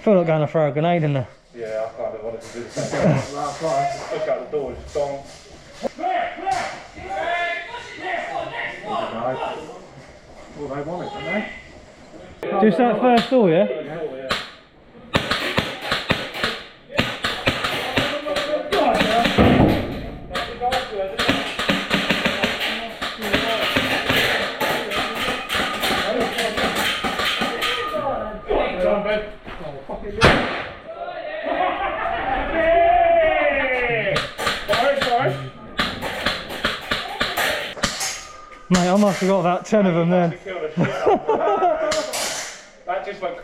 feel like going to throw a grenade in there. Yeah, I kind of wanted to do the same. Look out the door, it's gone. Well, they want it, don't they? Just that first door, yeah? Mate, I must have got about 10 of them then. That just went.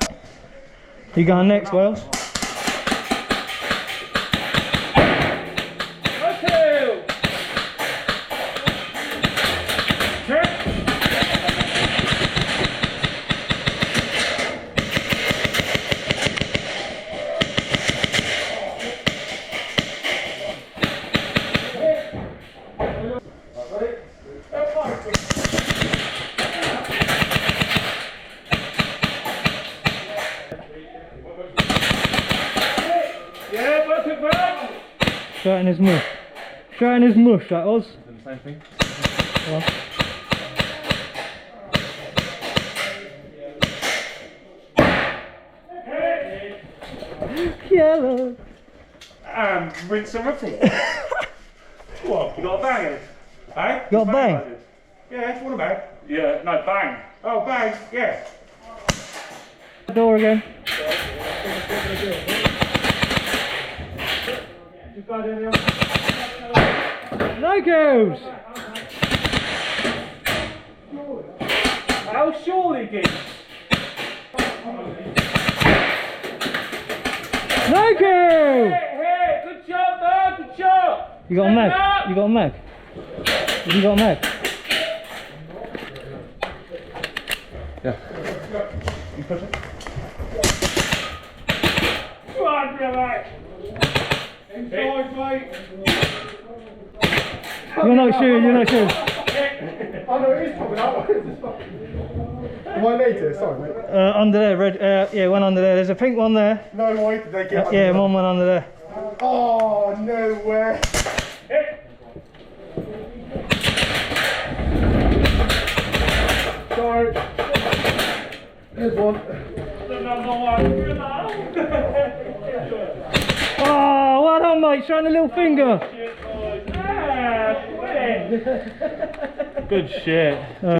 You going next, Wales? Straight in his mush. Straight in his mush, that was. The same thing. Well. Yellow. And rinse and repeat. What? You got a bang in it? Hey? Got a bang? Yeah, what a bang? Yeah, no, bang. Oh, bang, yeah. Door again. No goes! How surely, geese? No go! Hey, good job, man, good job! You got a mag? You got a mag? Have you got a mag? Yeah. You push it? Come on, relax. Inside, mate. You're not shooting, you're not shooting. Oh no, it is coming out. Am I later? Sorry, mate. Under there, red, yeah, one under there. There's a pink one there. No way did they get Yeah, one under there. Oh, no way. Sorry. Here's one. Oh, well done, mate. Showing the little finger. Good shit.